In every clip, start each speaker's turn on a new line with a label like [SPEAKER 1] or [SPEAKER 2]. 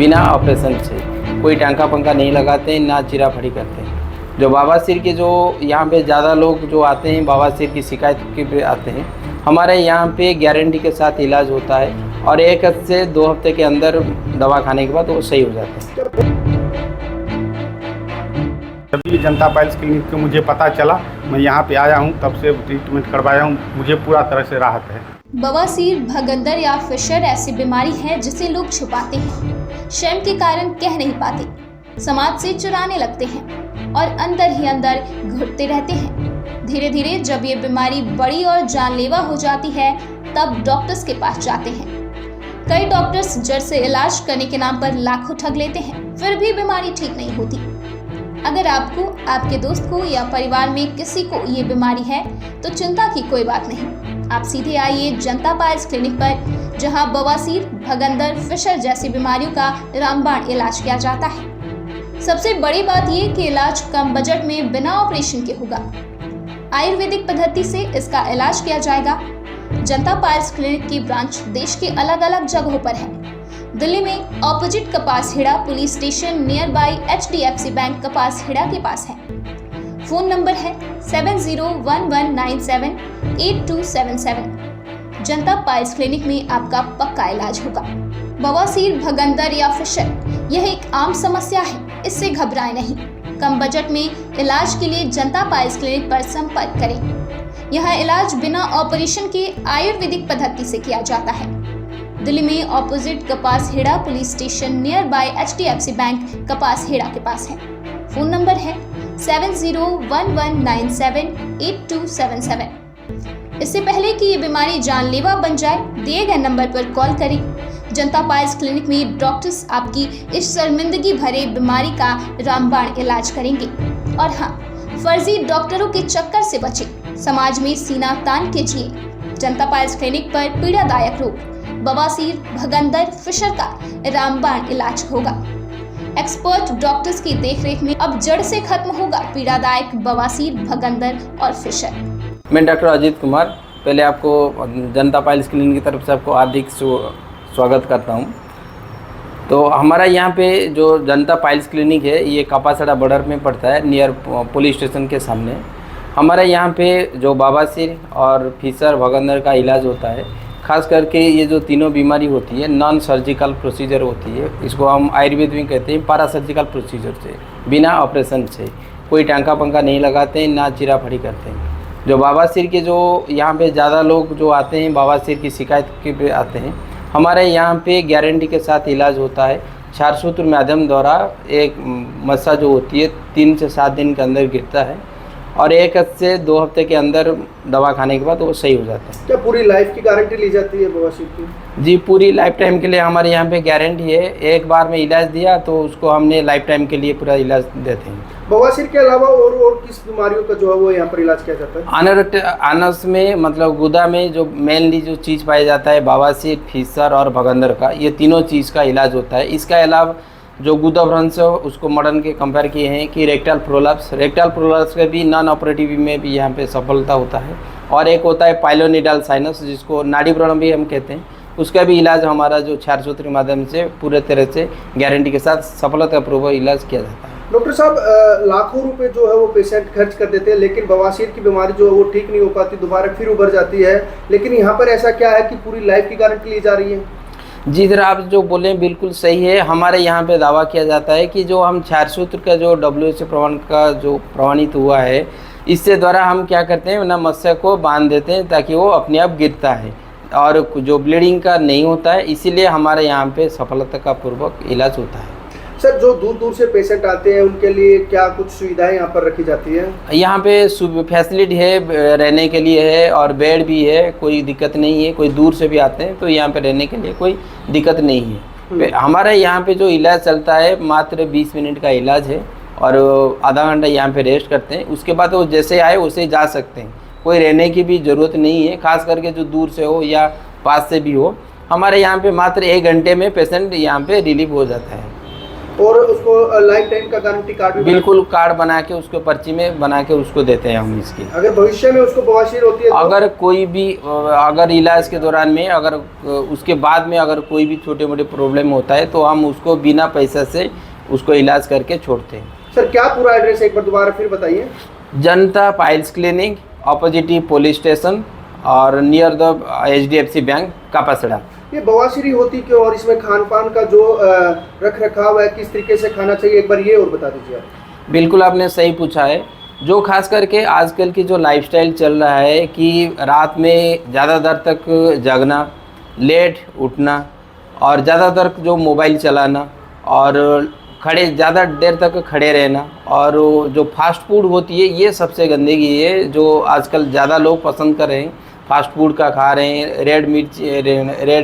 [SPEAKER 1] बिना ऑपरेशन से। कोई टांका पंका नहीं लगाते हैं, ना चीरा फड़ी करते हैं। जो बवासीर के जो यहाँ पे ज़्यादा लोग जो आते हैं बवासीर की शिकायत के पे आते हैं, हमारे यहाँ पे गारंटी के साथ इलाज होता है और 1 से 2 हफ्ते के अंदर दवा खाने के बाद वो सही हो जाते हैं।
[SPEAKER 2] जब भी जनता पाइल्स क्लिनिक को मुझे पता चला, मैं यहाँ पे आया हूँ, तब से ट्रीटमेंट करवाया हूँ, मुझे पूरा तरह से राहत है।
[SPEAKER 3] बवासीर, भगंदर या फिशर ऐसी बीमारी है जिसे लोग छुपाते हैं, शर्म के कारण कह नहीं पाते, समाज से चुराने लगते हैं और अंदर ही अंदर घुटते रहते हैं। धीरे धीरे जब ये बीमारी बड़ी और जानलेवा हो जाती है तब डॉक्टर्स के पास जाते हैं। कई डॉक्टर्स जड़ से इलाज करने के नाम पर लाखों ठग लेते हैं, फिर भी बीमारी ठीक नहीं होती। अगर आपको, आपके दोस्त को या परिवार में किसी को ये बीमारी है तो चिंता की कोई बात नहीं। आप सीधे आइए जनता पाइल्स क्लिनिक पर, जहां बवासीर, भगंदर, फिशर जैसी बीमारियों का रामबाण इलाज किया जाता है। सबसे बड़ी बात ये कि इलाज कम बजट में बिना ऑपरेशन के होगा। आयुर्वेदिक पद्धति से इसका इलाज किया जाएगा। जनता पाइल्स क्लिनिक की ब्रांच देश के अलग अलग जगहों पर है। दिल्ली में ऑपोजिट कपास हेड़ा police station near by HDFC bank कपास हेड़ा के पास है। फोन नंबर है 7011978277। जनता पाइल्स क्लिनिक में आपका पक्का इलाज होगा। बवासीर, भगंदर या फिशर यह एक आम समस्या है, इससे घबराएं नहीं। कम बजट में इलाज के लिए जनता पाइल्स क्लिनिक पर संपर्क करें। यह इलाज बिना ऑपरेशन के आयुर्वेदिक पद्धति से किया जाता है। दिल्ली में ऑपोजिट कपास हेड़ा police station near by HDFC bank कपास हेड़ा के पास है। फोन नंबर है 7011978277। इससे पहले कि ये बीमारी जानलेवा बन जाए, दिए गए नंबर पर कॉल करें। जनता पाइल्स क्लिनिक में डॉक्टर्स आपकी इस शर्मिंदगी भरे बीमारी का रामबाण इलाज करेंगे। और हाँ, फर्जी डॉक्टरों के चक्कर से बचें, समाज में सीना तान के जिए। जनता पाइल्स क्लिनिक पर पीड़ादायक रोग बवासीर, भगंदर, फिशर का रामबाण इलाज होगा। एक्सपर्ट डॉक्टर्स की देखरेख में अब जड़ से खत्म होगा पीड़ादायक बवासीर, भगंदर और फिशर।
[SPEAKER 1] मैं डॉक्टर अजीत कुमार, पहले आपको जनता पाइल्स क्लिनिक की तरफ से आपको हार्दिक स्वागत करता हूं। तो हमारा यहाँ पे जो जनता पाइल्स क्लिनिक है ये कपासड़ा बॉर्डर में पड़ता है, नियर पुलिस स्टेशन के सामने। हमारे यहाँ पे जो बवासीर और फिशर, भगंदर का इलाज होता है। खास करके ये जो तीनों बीमारी होती है नॉन सर्जिकल प्रोसीजर होती है। इसको हम आयुर्वेद में कहते हैं पैरासर्जिकल प्रोसीजर से, बिना ऑपरेशन से। कोई टांका पंका नहीं लगाते हैं, ना चीरा फड़ी करते हैं। जो बवासीर के जो यहाँ पे ज़्यादा लोग जो आते हैं बवासीर की शिकायत के पे आते हैं, हमारे यहाँ पे गारंटी के साथ इलाज होता है। क्षार सूत्र माध्यम द्वारा एक मस्सा जो होती है 3 से 7 दिन के अंदर गिरता है और 1 से 2 हफ्ते के अंदर दवा खाने के बाद वो सही हो जाता है।
[SPEAKER 4] क्या पूरी लाइफ की गारंटी ली जाती है बवासीर की?
[SPEAKER 1] जी, पूरी लाइफ टाइम के लिए हमारे यहाँ पे गारंटी है। एक बार में इलाज दिया तो उसको हमने लाइफ टाइम के लिए पूरा इलाज देते हैं।
[SPEAKER 4] बवासीर के अलावा और किस बीमारियों का जो है वो यहाँ पर इलाज किया जाता है?
[SPEAKER 1] आनस में मतलब गुदा में जो मेनली जो चीज़ पाया जाता है बवासीर, फिशर और भगंदर का, ये तीनों चीज़ का इलाज होता है। इसका अलावा जो गुदा भ्रंश है उसको मॉडर्न के कंपेयर किए हैं कि रेक्टल प्रोलैप्स का भी नॉन ऑपरेटिव में भी यहाँ पे सफलता होता है। और एक होता है पाइलोनिडल साइनस, जिसको नाड़ी व्रण भी हम कहते हैं, उसका भी इलाज हमारा जो क्षार सूत्र माध्यम से पूरे तरह से गारंटी के साथ सफलतापूर्वक इलाज किया जाता है।
[SPEAKER 4] डॉक्टर साहब, लाखों रुपए जो है वो पेशेंट खर्च कर देते हैं, लेकिन बवासीर की बीमारी जो है वो ठीक नहीं हो पाती, दोबारा फिर उभर जाती है। लेकिन यहाँ पर ऐसा क्या है कि पूरी लाइफ की गारंटी ली जा रही है?
[SPEAKER 1] जी सर, आप जो बोले बिल्कुल सही है। हमारे यहाँ पे दावा किया जाता है कि जो हम क्षार सूत्र का जो WHO प्रमाण का जो प्रमाणित हुआ है, इससे द्वारा हम क्या करते हैं ना, मत्स्य को बांध देते हैं ताकि वो अपने आप गिरता है और जो ब्लीडिंग का नहीं होता है। इसीलिए हमारे यहाँ पे सफलतापूर्वक इलाज होता है।
[SPEAKER 4] सर, जो दूर दूर से पेशेंट आते हैं उनके लिए क्या कुछ सुविधाएं यहाँ पर रखी जाती है?
[SPEAKER 1] यहाँ पे फैसिलिटी है, रहने के लिए है और बेड भी है, कोई दिक्कत नहीं है। कोई दूर से भी आते हैं तो यहाँ पे रहने के लिए कोई दिक्कत नहीं है। हमारे यहाँ पे जो इलाज चलता है मात्र 20 मिनट का इलाज है और आधा घंटा यहाँ पे रेस्ट करते हैं। उसके बाद वो जैसे आए वैसे जा सकते हैं, कोई रहने की भी ज़रूरत नहीं है। खास करके जो दूर से हो या पास से भी हो, हमारे यहाँ पे मात्र 1 घंटे में पेशेंट यहाँ पे रिलीव हो जाता है।
[SPEAKER 4] और उसको लाइफ टाइम का गारंटी कार्ड भी
[SPEAKER 1] बिल्कुल कार्ड बना के उसको पर्ची में बना के उसको देते हैं हम इसकी।
[SPEAKER 4] अगर भविष्य में उसको बवासीर होती है तो?
[SPEAKER 1] अगर कोई भी अगर इलाज के दौरान में अगर उसके बाद में अगर कोई भी छोटे मोटे प्रॉब्लम होता है तो हम उसको बिना पैसा से उसको इलाज करके छोड़ते हैं।
[SPEAKER 4] सर क्या पूरा एड्रेस एक बार दोबारा फिर बताइए।
[SPEAKER 1] जनता piles clinic, opposite police station और नियर द HDFC बैंक, कापासड़ा।
[SPEAKER 4] ये बवासीर होती क्यों और इसमें खान पान का जो रख रखाव है किस तरीके से खाना चाहिए, एक बार ये और बता दीजिए आप।
[SPEAKER 1] बिल्कुल आपने सही पूछा है। जो खास करके आजकल की जो लाइफस्टाइल चल रहा है कि रात में ज़्यादा देर तक जगना, लेट उठना और ज़्यादा देर जो मोबाइल चलाना और खड़े ज़्यादा देर तक खड़े रहना और जो फास्ट फूड होती है ये सबसे गंदगी है जो आजकल ज़्यादा लोग पसंद कर रहे हैं। फास्ट फूड का खा रहे हैं, रेड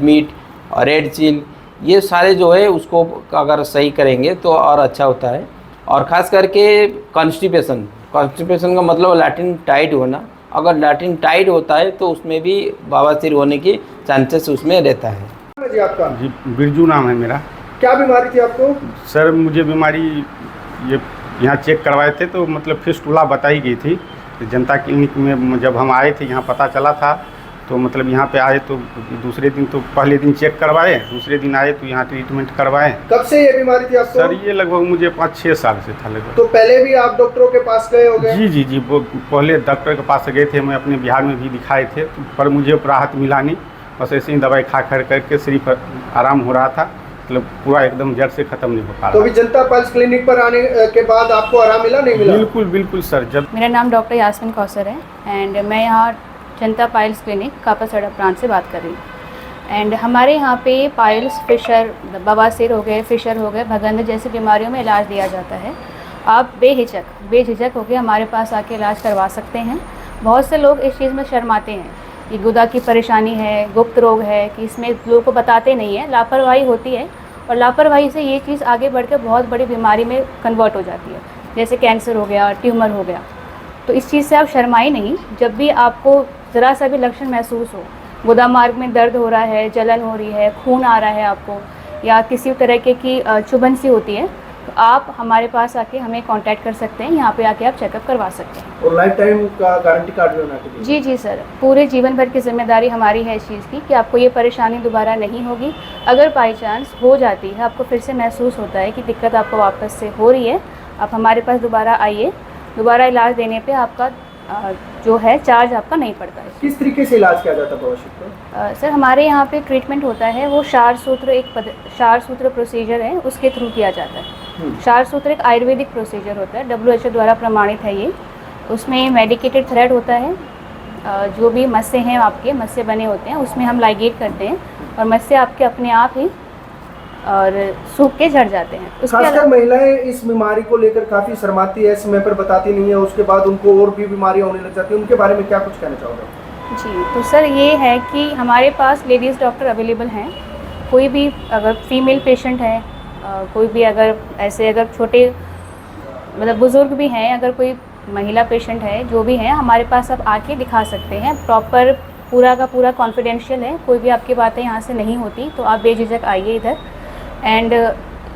[SPEAKER 1] मीट और रेड चिल, ये सारे जो है उसको अगर सही करेंगे तो और अच्छा होता है। और ख़ास करके कॉन्स्टिपेशन का मतलब लैट्रिन टाइट होना, अगर लैट्रिन टाइट होता है तो उसमें भी बवासीर होने की चांसेस उसमें रहता है।
[SPEAKER 4] जी आपका?
[SPEAKER 2] जी बिरजू नाम है मेरा।
[SPEAKER 4] क्या बीमारी थी आपको?
[SPEAKER 2] सर मुझे बीमारी ये यहाँ चेक करवाए थे तो मतलब फिस्टुला बताई गई थी। जनता क्लिनिक में जब हम आए थे यहाँ पता चला था तो मतलब यहाँ पे आए तो दूसरे दिन तो पहले दिन चेक करवाए, दूसरे दिन आए तो यहाँ ट्रीटमेंट करवाए।
[SPEAKER 4] कब से ये बीमारी थी आपको?
[SPEAKER 2] सर ये लगभग मुझे 5-6 साल से था लगभग।
[SPEAKER 4] तो पहले भी आप डॉक्टरों के पास गए होंगे?
[SPEAKER 2] जी वो पहले डॉक्टर के पास गए थे, मैं अपने बिहार में भी दिखाए थे पर मुझे राहत मिला नहीं। बस ऐसे ही दवाई खा करके सिर्फ आराम हो रहा था, मतलब पूरा एकदम जड़ से ख़त्म नहीं हो पा रहा।
[SPEAKER 4] तो अभी जनता पाइल्स क्लिनिक पर आने के बाद आपको आराम मिला, नहीं मिला?
[SPEAKER 2] बिल्कुल सर। जब
[SPEAKER 5] मेरा नाम डॉक्टर यास्मीन कौसर है एंड मैं यहाँ जनता पाइल्स क्लिनिक कापासड़ा प्रांत से बात कर रही हूँ। एंड हमारे यहाँ पे पाइल्स, फिशर, बवासीर हो गए, फिशर हो गए, भगंदर जैसी बीमारियों में इलाज दिया जाता है। आप बेझिझक होकर हमारे पास आके इलाज करवा सकते हैं। बहुत से लोग इस चीज़ में शर्माते हैं कि गुदा की परेशानी है, गुप्त रोग है, कि इसमें लोगों को बताते नहीं है, लापरवाही होती है और लापरवाही से ये चीज़ आगे बढ़कर बहुत बड़ी बीमारी में कन्वर्ट हो जाती है, जैसे कैंसर हो गया, ट्यूमर हो गया। तो इस चीज़ से आप शर्माए नहीं। जब भी आपको ज़रा सा भी लक्षण महसूस हो, गुदा मार्ग में दर्द हो रहा है, जलन हो रही है, खून आ रहा है आपको या किसी तरह की चुभन सी होती है, तो आप हमारे पास आके हमें कांटेक्ट कर सकते हैं। यहाँ पे आके आप चेकअप करवा सकते हैं।
[SPEAKER 4] और लाइफ टाइम का गारंटी कार्ड भी होना चाहिए?
[SPEAKER 5] जी सर, पूरे जीवन भर की जिम्मेदारी हमारी है इस चीज़ की कि आपको ये परेशानी दोबारा नहीं होगी। अगर बाई चांस हो जाती है, आपको फिर से महसूस होता है कि दिक्कत आपको वापस से हो रही है, आप हमारे पास दोबारा आइए। दोबारा इलाज देने पे आपका जो है चार्ज आपका नहीं पड़ता है।
[SPEAKER 4] किस तरीके से इलाज किया जाता है बवासीर का?
[SPEAKER 5] सर हमारे यहाँ पे ट्रीटमेंट होता है वो क्षार सूत्र प्रोसीजर है, उसके थ्रू किया जाता है। क्षार सूत्र एक आयुर्वेदिक प्रोसीजर होता है, WHO द्वारा प्रमाणित है ये। उसमें मेडिकेटेड थ्रेड होता है, जो भी मस्से हैं आपके मस्से बने होते हैं उसमें हम लाइगेट करते हैं और मस्से आपके अपने आप ही और सूख के झड़ जाते हैं।
[SPEAKER 4] खासकर महिलाएं इस बीमारी को लेकर काफ़ी शर्माती है, समय पर बताती नहीं है, उसके बाद उनको और भी बीमारियां होने लग जाती है। उनके बारे में क्या कुछ कहना चाहोगे?
[SPEAKER 5] जी तो सर ये है कि हमारे पास लेडीज़ डॉक्टर अवेलेबल हैं। कोई भी अगर फीमेल पेशेंट है, कोई भी अगर छोटे मतलब बुज़ुर्ग भी हैं, अगर कोई महिला पेशेंट है, जो भी है हमारे पास आप आके दिखा सकते हैं। प्रॉपर पूरा का पूरा कॉन्फिडेंशियल है, कोई भी आपकी बातें यहाँ से नहीं होती, तो आप बेझिझक आइए इधर। एंड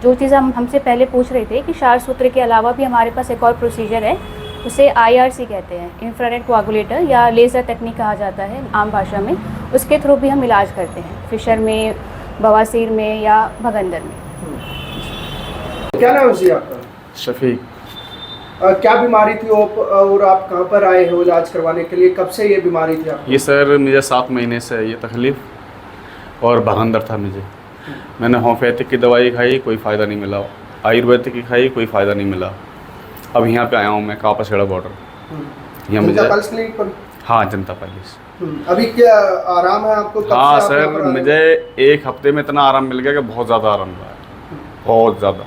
[SPEAKER 5] जो चीज़ हम हमसे पहले पूछ रहे थे कि क्षार सूत्र के अलावा भी हमारे पास एक और प्रोसीजर है, उसे IRC कहते हैं, इंफ्रारेड कोआगुलेटर या लेज़र टेक्निक कहा जाता है आम भाषा में। उसके थ्रू भी हम इलाज करते हैं, फिशर में, बवासीर में या भगंदर में।
[SPEAKER 4] क्या नाम है आपका?
[SPEAKER 6] शफीक।
[SPEAKER 4] क्या बीमारी थी और आप कहाँ पर आए हो इलाज करवाने के लिए? कब से ये बीमारी थी आपको?
[SPEAKER 6] ये सर मुझे 7 महीने से ये तकलीफ़ और भगंदर था मुझे। मैंने होम्योपैथिक की दवाई खाई, कोई फ़ायदा नहीं मिला। आयुर्वेदिक की खाई, कोई फ़ायदा नहीं मिला। अब यहाँ पे आया हूँ मैं, कापासड़ा बॉर्डर। यहाँ
[SPEAKER 4] जनता पाइल्स क्लिनिक पर?
[SPEAKER 6] हाँ, जनता पाइल्स।
[SPEAKER 4] अभी क्या आराम है आपको?
[SPEAKER 6] हाँ सर, मुझे 1 हफ्ते में इतना आराम मिल गया कि बहुत ज़्यादा आराम हुआ है, बहुत ज़्यादा।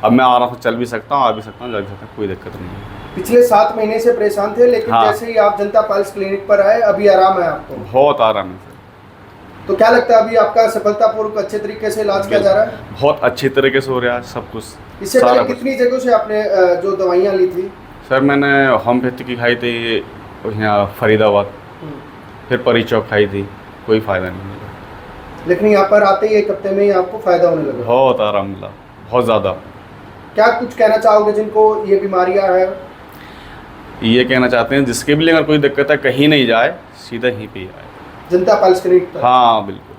[SPEAKER 6] अब मैं आराम से चल भी सकता हूँ, आ भी सकता हूँ, जा भी सकता हूँ, कोई दिक्कत नहीं है।
[SPEAKER 4] पिछले 7 महीने से परेशान थे, लेकिन
[SPEAKER 6] हाँ।
[SPEAKER 4] जैसे ही आप जनता पाइल्स क्लिनिक पर आए अभी आराम है आपको?
[SPEAKER 6] बहुत आराम है सर।
[SPEAKER 4] तो क्या लगता है अभी आपका सफलतापूर्वक अच्छे तरीके से इलाज किया जा रहा है?
[SPEAKER 6] बहुत अच्छी तरीके से हो रहा है सब कुछ।
[SPEAKER 4] इससे पहले कितनी जगहों से आपने जो दवाइयाँ ली थी?
[SPEAKER 6] सर मैंने होम्योपैथिक की खाई थी यहाँ फरीदाबाद, फिर परी चौक खाई थी, कोई फ़ायदा नहीं मिला।
[SPEAKER 4] लेकिन यहाँ पर आते ही 1 हफ्ते में ही आपको फ़ायदा होने लगा?
[SPEAKER 6] बहुत आराम मिला, बहुत ज़्यादा।
[SPEAKER 4] क्या कुछ कहना चाहोगे जिनको ये बीमारियां हैं?
[SPEAKER 6] ये कहना चाहते हैं जिसके भी लिए अगर कोई दिक्कत है कहीं नहीं जाए, सीधा यहीं पे ही आए।
[SPEAKER 4] जनता पाइल्स क्लिनिक पर।
[SPEAKER 6] हाँ बिल्कुल।